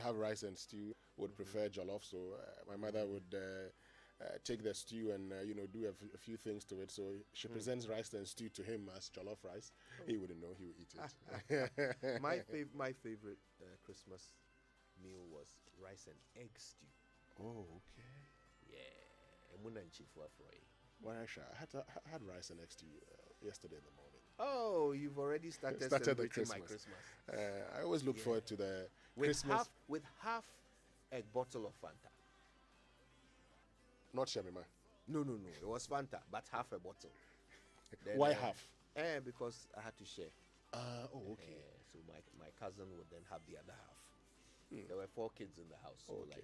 have rice and stew, would prefer jollof. So my mother would take the stew and do a few things to it. So she presents rice and stew to him as jollof rice. He wouldn't know. He would eat it. My favorite Christmas meal was rice and egg stew. Oh, okay. Yeah, Well, actually, I had rice and egg stew yesterday in the morning. Oh, you've already started the celebrating my Christmas. Christmas. I always look forward to the with Christmas. with half a bottle of Fanta. Not Shemima. No. It was Fanta, but half a bottle. Then, Why half? Because I had to share. Okay. So my cousin would then have the other half. There were 4 kids in the house. So Okay.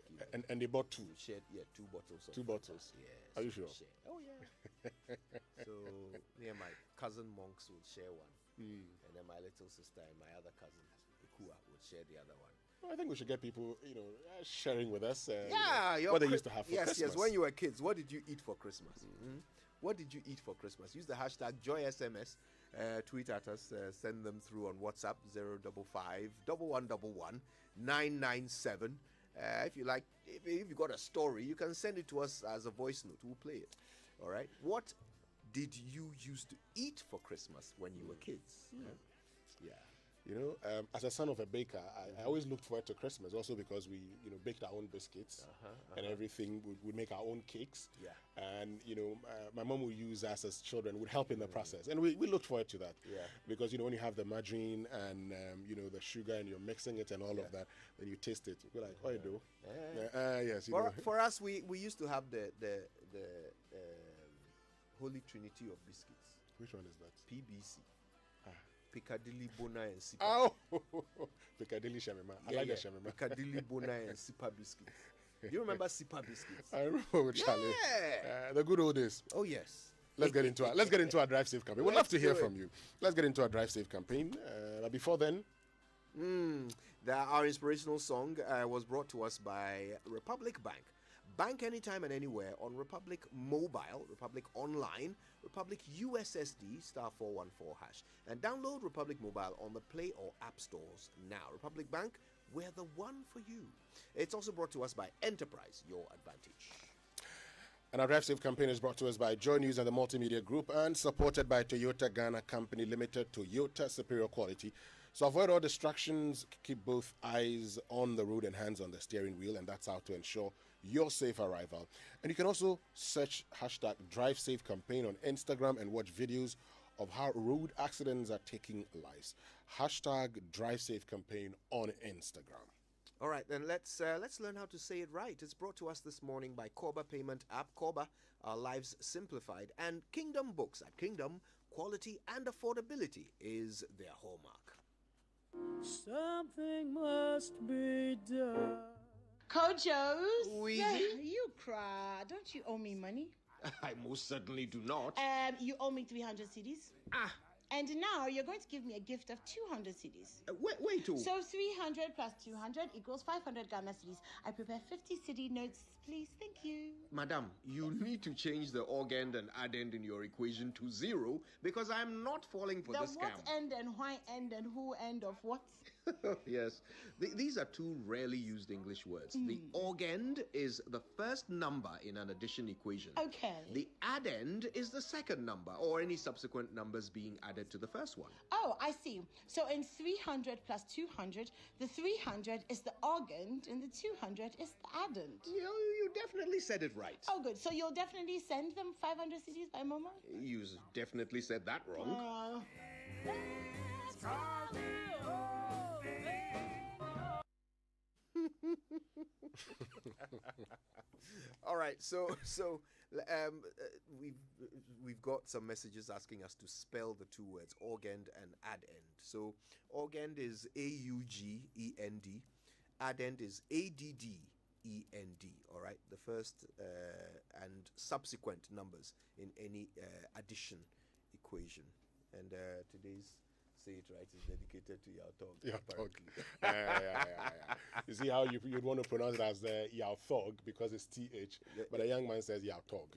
And they bought 2. we shared 2 bottles. Of 2 bottles. Yeah. Are you so we sure? shared. Oh yeah. So me and my cousin monks would share one, and then my little sister and my other cousin Ikua would share the other one. Well, I think we should get people, sharing with us. Your what they used to have for Christmas. Yes. When you were kids, what did you eat for Christmas? What did you eat for Christmas? Use the hashtag JoySMS. Tweet at us. Send them through on WhatsApp 055 1111 997. If you like, if you got a story, you can send it to us as a voice note. We'll play it. All right. What did you used to eat for Christmas when you were kids? Yeah. As a son of a baker, I always looked forward to Christmas also because we, baked our own biscuits and everything. We'd make our own cakes. Yeah. And, my mom would use us as children, would help in the process. And we looked forward to that. Yeah. Because, when you have the margarine and, the sugar and you're mixing it and all of that, then you taste it. You're like, oh, you do. Yes. For us, we used to have the Holy Trinity of biscuits. Which one is that? PBC. Piccadilly Bona and Sipa. Oh, Piccadilly Shemima. I like the Shemima. Piccadilly Bona and Sipa biscuits. Do you remember Sipa biscuits? I remember with Charlie. Yeah. The good old days. Oh yes. Let's get into our Drive Safe campaign. We'd love to hear from you. Let's get into our Drive Safe campaign. But before then, our inspirational song was brought to us by Republic Bank. Bank anytime and anywhere on Republic Mobile, Republic Online, Republic USSD *414#, and download Republic Mobile on the Play or App Stores now. Republic Bank, we're the one for you. It's also brought to us by Enterprise, your advantage. And our Drive Safe campaign is brought to us by Joy News and the Multimedia Group and supported by Toyota Ghana Company Limited, Toyota Superior Quality. So avoid all distractions, keep both eyes on the road and hands on the steering wheel, and that's how to ensure your safe arrival. And you can also search hashtag Drive Safe campaign on Instagram and watch videos of how road accidents are taking lives. Hashtag Drive Safe campaign on Instagram. All right, then let's learn how to say it right. It's brought to us this morning by Korba Payment App. Korba, our lives simplified, and Kingdom Books. At Kingdom, quality and affordability is their hallmark. Something must be done. Kojos, Wheezy? you cry. Don't you owe me money? I most certainly do not. You owe me 300 CDs. And now you're going to give me a gift of 200 CDs. Wait. So 300 plus 200 equals 500 Ghana CDs. I prepare 50 CD notes, please. Thank you. Madam, you need to change the org-end and add-end in your equation to 0 because I'm not falling for The this scam. what end and why end and who end of what? Yes. These are two rarely used English words. The org-end is the first number in an addition equation. Okay. The add-end is the second number or any subsequent numbers being added to the first one. Oh, I see. So in 300 plus 200, the 300 is the organ and the 200 is the addend. You definitely said it right. Oh, good. So you'll definitely send them 500 CDs by Momo? You definitely said that wrong. All right, so we've got some messages asking us to spell the two words org-end and add-end. So org-end is AUGEND, add-end is ADDEND. All right, the first and subsequent numbers in any addition equation. And today's Say It Right is dedicated to Yautog. Yautog. Yeah. You see how you'd want to pronounce it as Yautog because it's TH, but a young man says Yautog.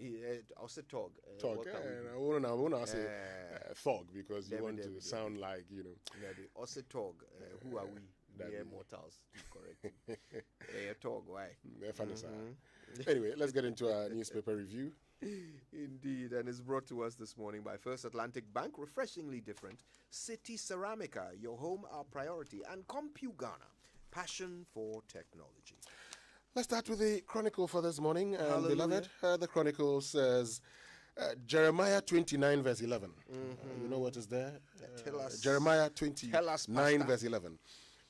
I'll say Tog. Tog. I want to say Thog because you want to sound like, Also Tog. Who are we? mere mortals to correct him. Talk, why? Anyway, let's get into our newspaper review. Indeed, and it's brought to us this morning by First Atlantic Bank, refreshingly different, City Ceramica, your home our priority, and CompuGhana, passion for technology. Let's start with the Chronicle for this morning, beloved. Hallelujah. The Chronicle says, Jeremiah 29 verse 11. You know what is there? Tell us. Jeremiah Tell us, 29 Pastor. verse 11.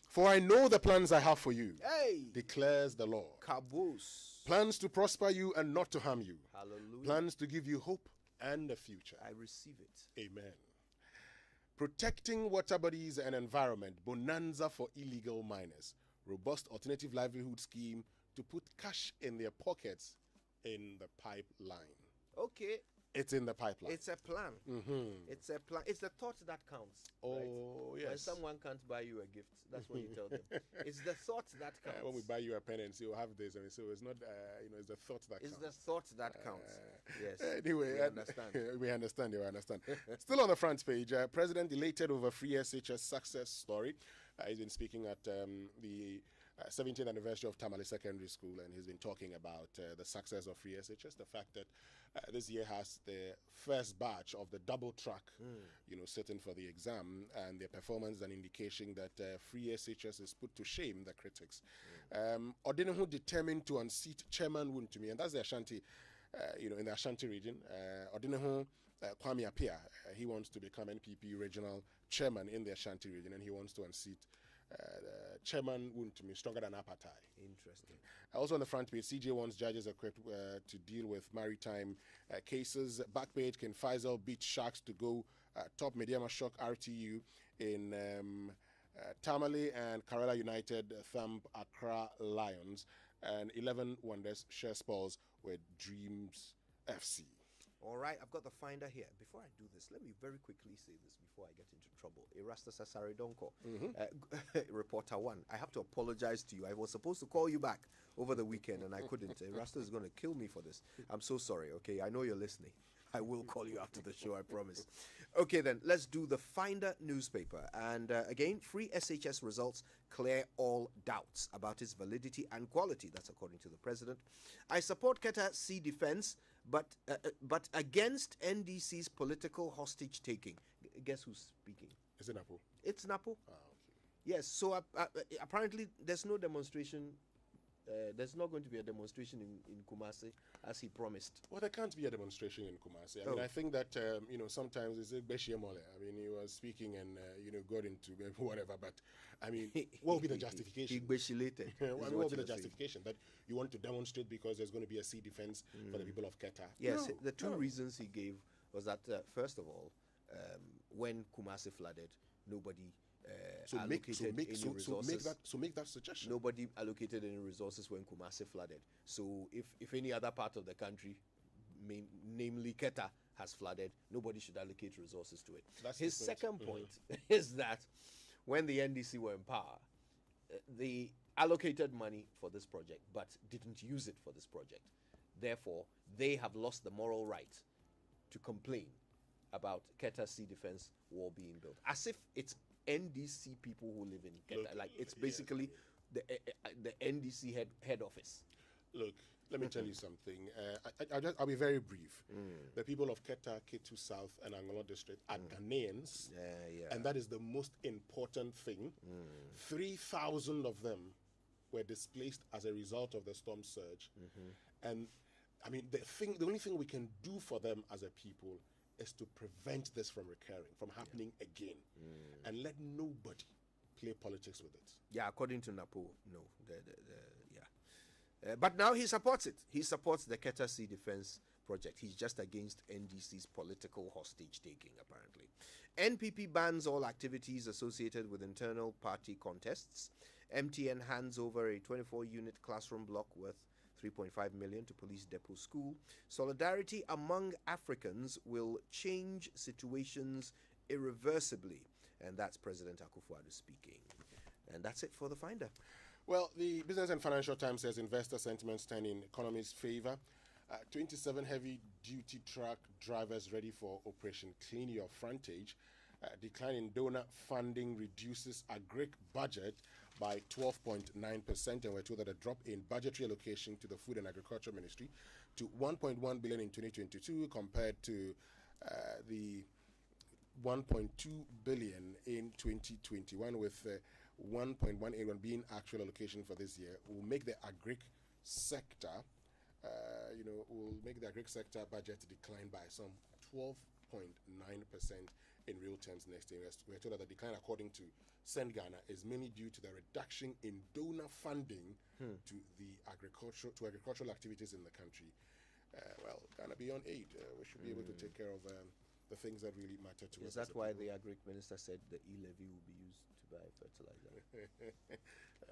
For I know the plans I have for you, Hey! declares the Lord. Caboose. Plans to prosper you and not to harm you. Hallelujah. Plans to give you hope and a future. I receive it. Amen. Protecting water bodies and environment, bonanza for illegal miners. Robust alternative livelihood scheme to put cash in their pockets in the pipeline. Okay. It's in the pipeline. It's a plan. It's a plan. It's the thought that counts. Oh, right? yes. When someone can't buy you a gift, that's what you tell them. It's the thought that counts. When we buy you a pen and say, "Oh, have this," and so it's not, it's the thought that It's counts. the thought that counts. Yes. Anyway, we understand. we understand. Still on the front page, President elated over free SHS success story. He's been speaking at the 17th anniversary of Tamale Secondary School, and he's been talking about the success of free SHS, the fact that this year has the first batch of the double track, sitting for the exam, and their performance is an indication that free SHS is put to shame the critics. Odinahu determined to unseat Chairman Wuntumi, and that's the Ashanti, in the Ashanti region. Odinahu Kwame Appiah, he wants to become NPP regional chairman in the Ashanti region, and he wants to unseat Chairman Wuntumi, stronger than Apatai. Interesting. Also on the front page, CJ wants judges equipped to deal with maritime cases. Back page, Ken Faisal beat Sharks to go top Mediama Shock RTU in Tamale, and Kerala United thump Accra Lions, and 11 Wonders share spoils with Dreams FC. All right, I've got the finder here. Before I do this, let me very quickly say this before I get into trouble. Erasta Sasari Donko, Reporter 1. I have to apologize to you. I was supposed to call you back over the weekend and I couldn't. Erasta is going to kill me for this. I'm so sorry, okay? I know you're listening. I will call you after the show, I promise. Okay, then, let's do the Finder newspaper. And again, free SHS results clear all doubts about its validity and quality. That's according to the president. I support Keta Sea Defense, but against NDC's political hostage taking. Guess who's speaking? Is it Napo? It's Napo. Ah, okay. Yes, so apparently there's no demonstration. There's not going to be a demonstration in Kumasi as he promised. Well, there can't be a demonstration in Kumasi. I mean, I think that, sometimes it's a Beshiemole. I mean, he was speaking and, got into whatever, but, I mean, what will be the justification? He beshilated. What will be the justification? That you want to demonstrate because there's going to be a sea defense for the people of Keta? Yes, the two reasons he gave was that, first of all, when Kumasi flooded, nobody allocated any resources. So make that suggestion. Nobody allocated any resources when Kumasi flooded. So if any other part of the country, namely Keta, has flooded, nobody should allocate resources to it. That's His the point. second point is that when the NDC were in power, they allocated money for this project but didn't use it for this project. Therefore, they have lost the moral right to complain about Keta Sea Defense Wall being built. As if it's NDC people who live in Keta. Like, it's basically the NDC head office. Look, let me tell you something. I'll be very brief. The people of Keta, Ketu South, and Angolo District are Ghanaians, and that is the most important thing. 3,000 of them were displaced as a result of the storm surge. And, I mean, the only thing we can do for them as a people is to prevent this from recurring, from happening again, and let nobody play politics with it. Yeah, according to Napo, no. But now he supports it. He supports the Keta Sea Defense project. He's just against NDC's political hostage taking, apparently. NPP bans all activities associated with internal party contests. MTN hands over a 24-unit classroom block worth 3.5 million to Police Depot School. Solidarity among Africans will change situations irreversibly. And that's President Akufo-Addo speaking. And that's it for the Finder. Well, the Business and Financial Times says investor sentiment stand in economy's favor. 27 heavy-duty truck drivers ready for Operation Clean Your Frontage. Decline in donor funding reduces agric budget, by 12.9%, and we're told that a drop in budgetary allocation to the Food and Agriculture Ministry to 1.1 billion in 2022 compared to the 1.2 billion in 2021, with 1.181 being actual allocation for this year, will make the agric sector, will make the agric sector budget decline by some 12.9% in real terms next year. We're told that the decline, according to Send Ghana, is mainly due to the reduction in donor funding to agricultural activities in the country. Ghana beyond aid, we should be able to take care of the things that really matter to us. Is that why the agric minister said the e-levy will be used to buy fertilizer?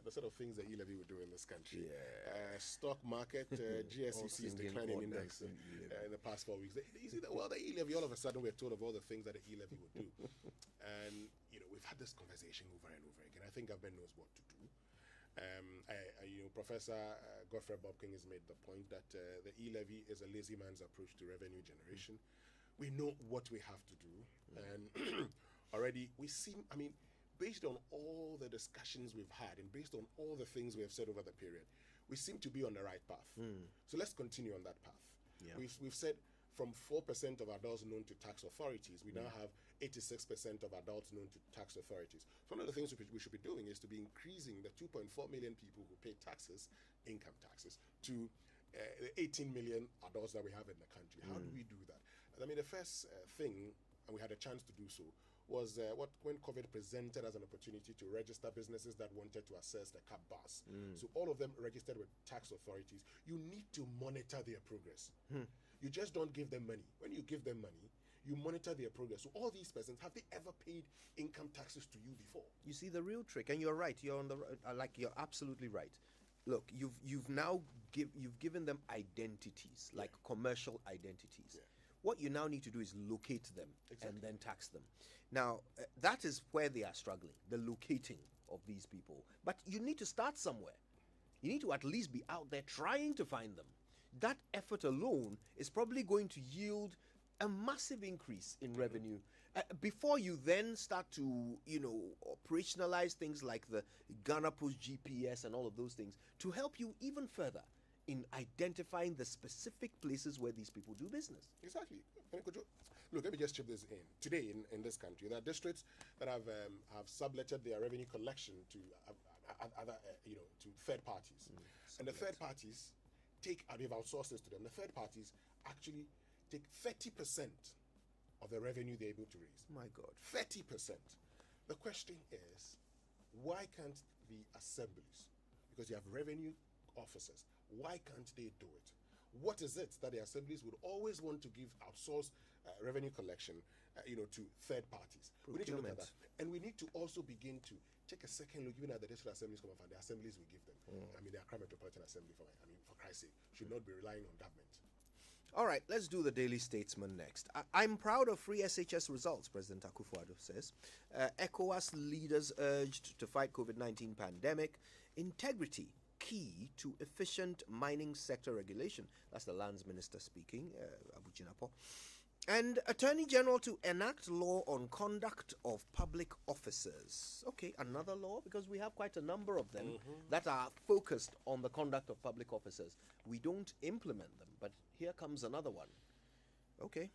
The sort of things the e-levy would do in this country. Yeah. Stock market, GSEC is declining index in the past 4 weeks. You see, the e-levy, all of a sudden we're told of all the things that the e-levy would do. And, we've had this conversation over and over again. I think government knows what to do. Professor Godfrey Bobking has made the point that the e-levy is a lazy man's approach to revenue generation. We know what we have to do. And already we seem, based on all the discussions we've had and based on all the things we have said over the period, we seem to be on the right path. So let's continue on that path. Yeah. We've said from 4% of adults known to tax authorities, we now have 86% of adults known to tax authorities. So one of the things we should be doing is to be increasing the 2.4 million people who pay taxes, income taxes, to the 18 million adults that we have in the country. How do we do that? The first thing, and we had a chance to do so, was when COVID presented as an opportunity to register businesses that wanted to access the cap bars. So all of them registered with tax authorities. You need to monitor their progress. You just don't give them money. When you give them money, you monitor their progress. So all these persons, have they ever paid income taxes to you before? You see the real trick, and you're right. You're on the you're absolutely right. Look, you've now given them identities, like commercial identities. Yeah. What you now need to do is locate them and then tax them. Now, that is where they are struggling, the locating of these people. But you need to start somewhere. You need to at least be out there trying to find them. That effort alone is probably going to yield a massive increase in revenue before you then start to, operationalize things like the Ghana Post GPS and all of those things to help you even further in identifying the specific places where these people do business. Exactly. Look, let me just chip this in. Today in this country, there are districts that have subletted their revenue collection to other, to third parties. And the third parties they've outsourced this to them. The third parties actually take 30% of the revenue they're able to raise. My God. 30%. The question is, why can't the assemblies, because you have revenue officers, why can't they do it? What is it that the assemblies would always want to give outsource revenue collection, to third parties? We need to look at that. And we need to also begin to take a second look, even at the district assemblies come up, and the assemblies we give them. The Accra Metropolitan Assembly, for Christ's sake, should not be relying on government. All right, let's do the Daily Statesman next. I'm proud of free SHS results, President Akufo-Addo says. ECOWAS leaders urged to fight COVID-19 pandemic. Integrity key to efficient mining sector regulation. That's the lands minister speaking, Abu Jinapo. And Attorney General to enact law on conduct of public officers. Okay, another law, because we have quite a number of them that are focused on the conduct of public officers. We don't implement them, but here comes another one. Okay.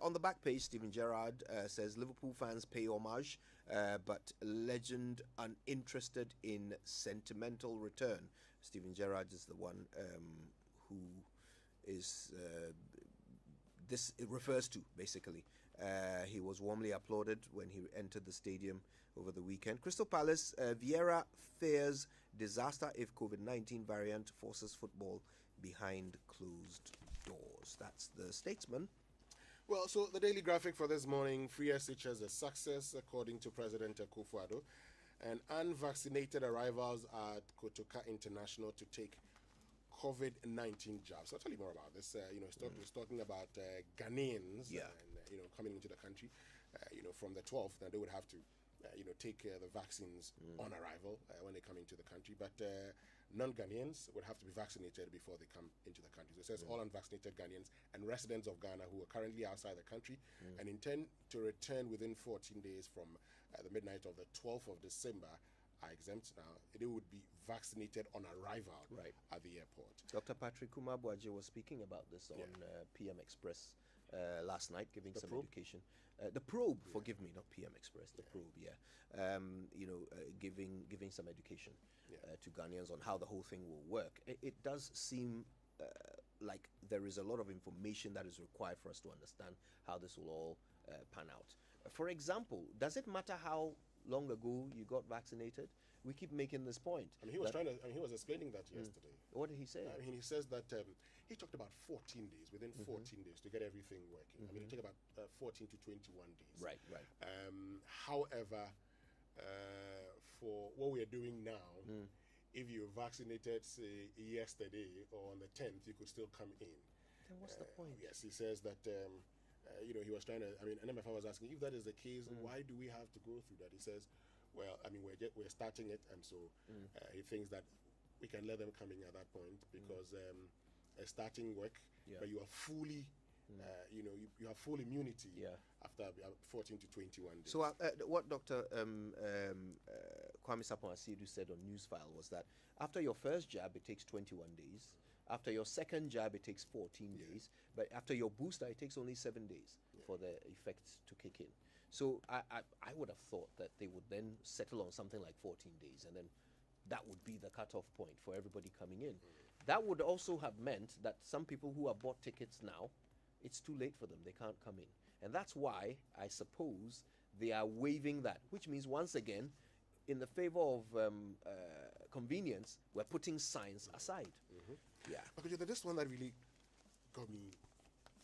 On the back page, Stephen Gerrard says Liverpool fans pay homage, but legend uninterested in sentimental return. Stephen Gerrard is the one who is... this it refers to, basically. He was warmly applauded when he entered the stadium over the weekend. Crystal Palace, Vieira fears disaster if COVID-19 variant forces football behind closed doors. That's the Statesman. Well, so the daily graphic for this morning, free SH as a success, according to President Akufo-Addo. And unvaccinated arrivals at Kotoka International to take COVID-19 jabs. I'll tell you more about this. He's talking about Ghanaians and, coming into the country, from the 12th, and they would have to, take the vaccines on arrival when they come into the country. But non-Ghanaians would have to be vaccinated before they come into the country. So it says all unvaccinated Ghanaians and residents of Ghana who are currently outside the country and intend to return within 14 days from the midnight of the 12th of December are exempt now. They would be vaccinated on arrival Right. at the airport. Dr. Patrick Kumabwaje was speaking about this on PM Express last night, giving some probe? education. The probe, forgive me, not PM Express, the probe, giving some education to Ghanaians on how the whole thing will work. It does seem like there is a lot of information that is required for us to understand how this will all pan out. For example, does it matter how long ago you got vaccinated? We keep making this point. I mean, he was explaining that yesterday. What did he say? I mean, he says that he talked about 14 days, within 14 days to get everything working. I mean, it took about 14 to 21 days. Right. However, for what we are doing now, if you vaccinated, say, yesterday or on the 10th, you could still come in. Then what's the point? Yes, he says that, he was trying to, I mean, NMFI was asking, if that is the case, why do we have to go through that? He says, well, I mean, we're starting it, and so he thinks that we can let them come in at that point because starting work, but you are fully, you have full immunity after 14 to 21 days. So what Dr. Kwame Sapon Asidu said on Newsfile was that after your first jab, it takes 21 days. After your second jab, it takes 14 days. But after your booster, it takes only 7 days for the effects to kick in. So I would have thought that they would then settle on something like 14 days, and then that would be the cutoff point for everybody coming in. That would also have meant that some people who have bought tickets now, it's too late for them. They can't come in. And that's why I suppose they are waiving that, which means once again, in the favor of convenience, we're putting science aside. Yeah. Okay, this one that really got me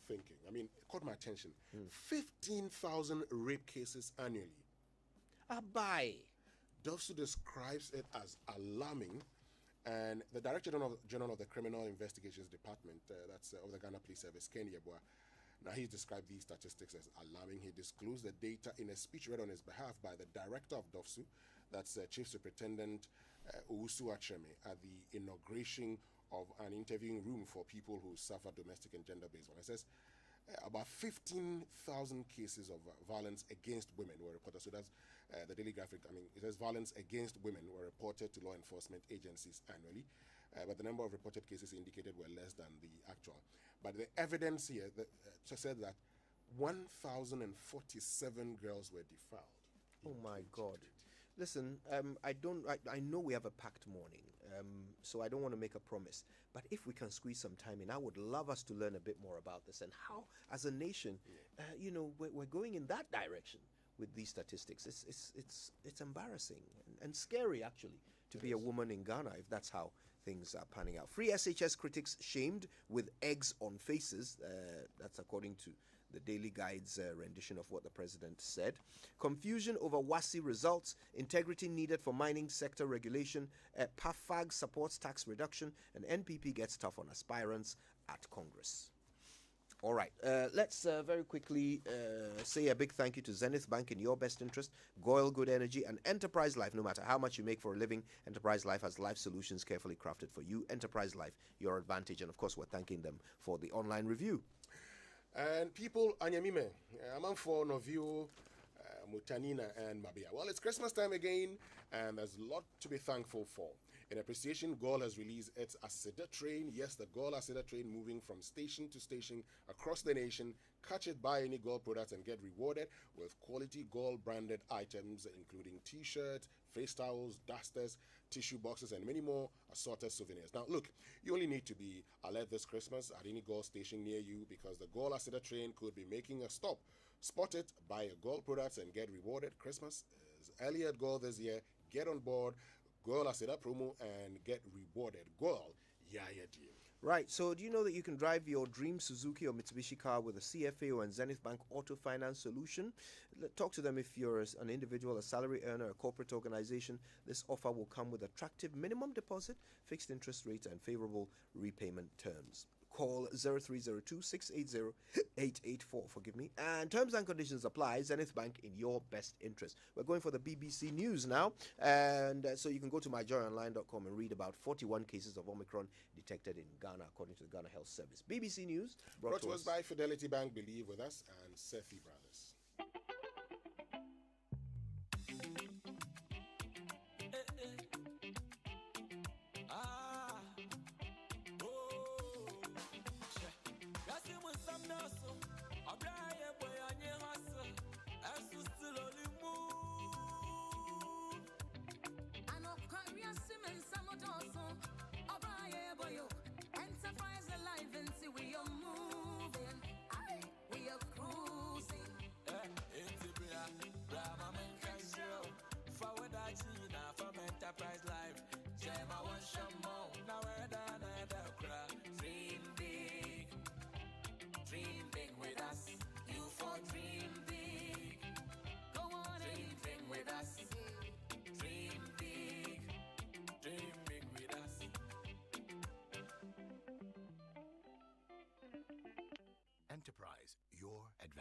thinking. I mean, it caught my attention. 15,000 rape cases annually. Abai. Dovsu describes it as alarming, and the Director General of the Criminal Investigations Department, of the Ghana Police Service, Ken Yeboah, now he's described these statistics as alarming. He disclosed the data in a speech read on his behalf by the Director of Dovsu, that's Chief Superintendent Owusu Acheme, at the inauguration of an interviewing room for people who suffer domestic and gender-based violence. It says about 15,000 cases of violence against women were reported. So that's the Daily Graphic. I mean, it says violence against women were reported to law enforcement agencies annually, but the number of reported cases indicated were less than the actual. But the evidence here said that 1,047 girls were defiled. Oh my God. Listen, I know we have a packed morning, so I don't want to make a promise. But if we can squeeze some time in, I would love us to learn a bit more about this and how, as a nation, we're going in that direction with these statistics. It's embarrassing and scary, actually, to be a woman in Ghana if that's how things are panning out. Free SHS critics shamed with eggs on faces. That's according to the Daily Guide's rendition of what the president said. Confusion over WASI results, integrity needed for mining sector regulation, PAFAG supports tax reduction, and NPP gets tough on aspirants at Congress. All right, let's very quickly say a big thank you to Zenith Bank in your best interest, Goyle Good Energy, and Enterprise Life. No matter how much you make for a living, Enterprise Life has life solutions carefully crafted for you. Enterprise Life, your advantage. And of course, we're thanking them for the online review. And people, Anyamime, among four of you, Mutanina and Mabia. Well, it's Christmas time again, and there's a lot to be thankful for. In appreciation, Goal has released its Asida train. Yes, the Goal Asida train moving from station to station across the nation. Catch it, buy any Goal products, and get rewarded with quality Goal branded items, including t-shirts, face towels, dusters, tissue boxes, and many more assorted souvenirs. Now, look, you only need to be alert this Christmas at any Goal station near you because the Goal Asida train could be making a stop. Spot it, buy a Goal products, and get rewarded. Christmas is early at Goal this year. Get on board. Goal Asida promo and get rewarded. Goal, yeah, deal. Right, so do you know that you can drive your dream Suzuki or Mitsubishi car with a CFA and Zenith Bank Auto Finance solution? Talk to them if you're an individual, a salary earner, a corporate organization. This offer will come with attractive minimum deposit, fixed interest rates, and favorable repayment terms. Call 0302-680-884, forgive me. And terms and conditions apply. Zenith Bank in your best interest. We're going for the BBC News now. And so you can go to myjoyonline.com and read about 41 cases of Omicron detected in Ghana, according to the Ghana Health Service. BBC News brought to us by Fidelity Bank, Believe With Us, and Sefi Brothers.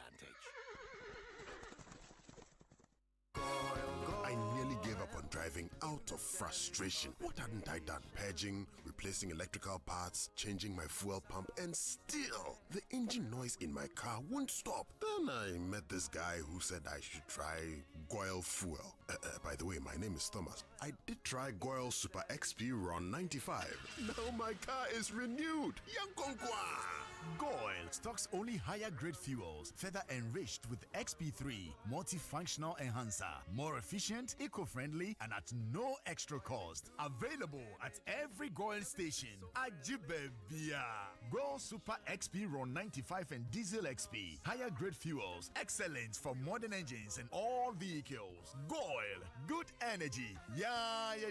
advantage. I nearly gave up on driving out of frustration. What hadn't I done? Purging, replacing electrical parts, changing my fuel pump, and still, the engine noise in my car won't stop. Then I met this guy who said I should try Goil Fuel. By the way, my name is Thomas. I did try Goil Super XP Ron 95. Now my car is renewed. Yankonkwa! Goil stocks only higher grade fuels, further enriched with XP3, multifunctional enhancer, more efficient, eco-friendly, and at no extra cost. Available at every Goil station. Ajibebia. Goil Super XP Ron 95 and Diesel XP. Higher grade fuels, excellent for modern engines and all vehicles. Goil, good energy. Yeah, yeah,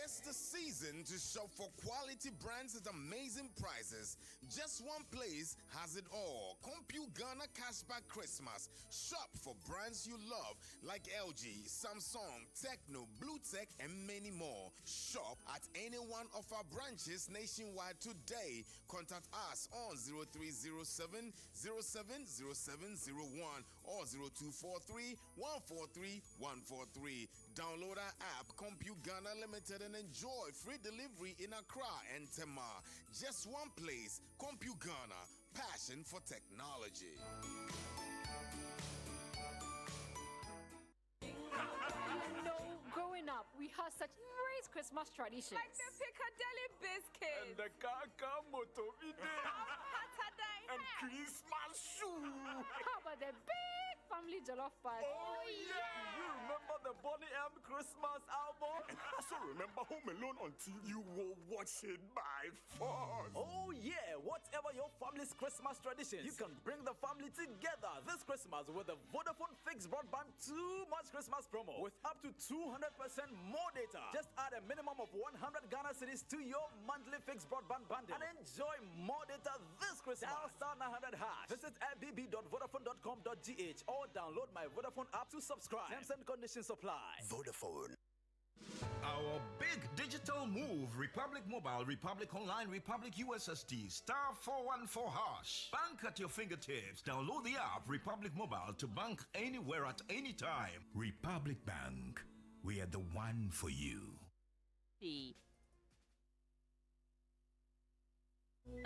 It's the season to shop for quality brands at amazing prices. Just one place has it all. Compute Ghana Cashback Christmas. Shop for brands you love like LG, Samsung, Techno, BlueTech, and many more. Shop at any one of our branches nationwide today. Contact us on 0307 070701 or 0243 143 143. Download our app, Compute Ghana Limited, and enjoy free delivery in Accra and Tema. Just one place, Compute Ghana, passion for technology. Growing up, we had such great Christmas traditions. Like the Piccadilly biscuits. And the Kaka Motovide. And Christmas shoe. How about the big family jollof party? Oh, yeah. You remember the Bonnie M Christmas album? And I also remember Home Alone until you were watching by force. Oh, yeah. Whatever your family's Christmas traditions, you can bring the family together this Christmas with the Vodafone Fixed Broadband Too Much Christmas promo with up to 200% more data. Just add a minimum of 100 Ghana cedis to your monthly fixed broadband bundle and enjoy more data this Christmas. Dial *900#. Visit fbb.vodafone.com.gh or download my Vodafone app to subscribe. Terms and conditions apply. Vodafone. Our big digital move, Republic Mobile, Republic Online, Republic USSD, *414#. Bank at your fingertips. Download the app, Republic Mobile, to bank anywhere at any time. Republic Bank. We are the one for you.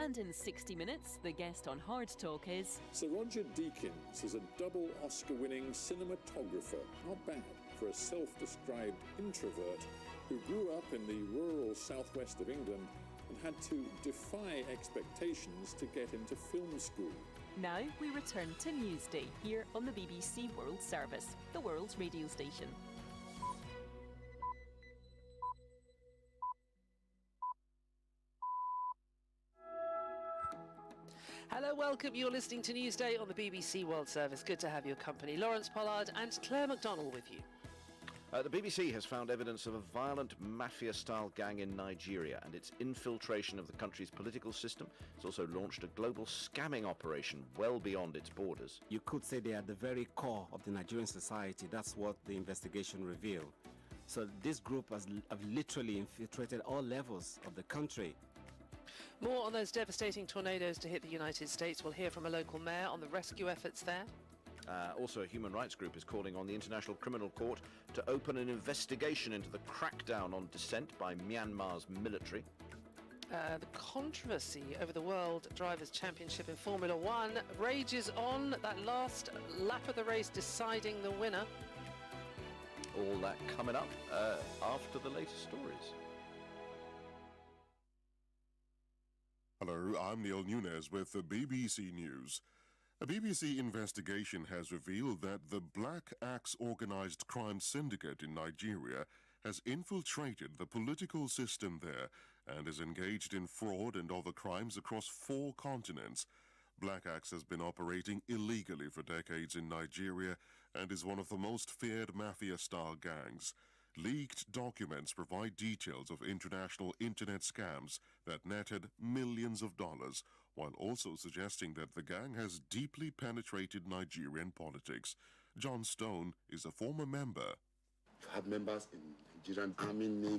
And in 60 minutes, the guest on Hard Talk is... Sir Roger Deakins is a double Oscar-winning cinematographer. Not bad for a self-described introvert who grew up in the rural southwest of England and had to defy expectations to get into film school. Now we return to Newsday here on the BBC World Service, the world's radio station. Hello, welcome. You're listening to Newsday on the BBC World Service. Good to have your company. Lawrence Pollard and Claire McDonnell with you. The BBC has found evidence of a violent mafia-style gang in Nigeria and its infiltration of the country's political system. It's also launched a global scamming operation well beyond its borders. You could say they are the very core of the Nigerian society. That's what the investigation revealed. So this group have literally infiltrated all levels of the country. More on those devastating tornadoes to hit the United States. We'll hear from a local mayor on the rescue efforts there. Also, a human rights group is calling on the International Criminal Court to open an investigation into the crackdown on dissent by Myanmar's military. The controversy over the World Drivers' Championship in Formula One rages on. That last lap of the race deciding the winner. All that coming up after the latest stories. Hello, I'm Neil Nunes with the BBC News. A BBC investigation has revealed that the Black Axe organised crime syndicate in Nigeria has infiltrated the political system there and is engaged in fraud and other crimes across 4 continents. Black Axe has been operating illegally for decades in Nigeria and is one of the most feared mafia-style gangs. Leaked documents provide details of international internet scams that netted millions of dollars, while also suggesting that the gang has deeply penetrated Nigerian politics. John Stone is a former member. Had members in Nigerian Army, Navy,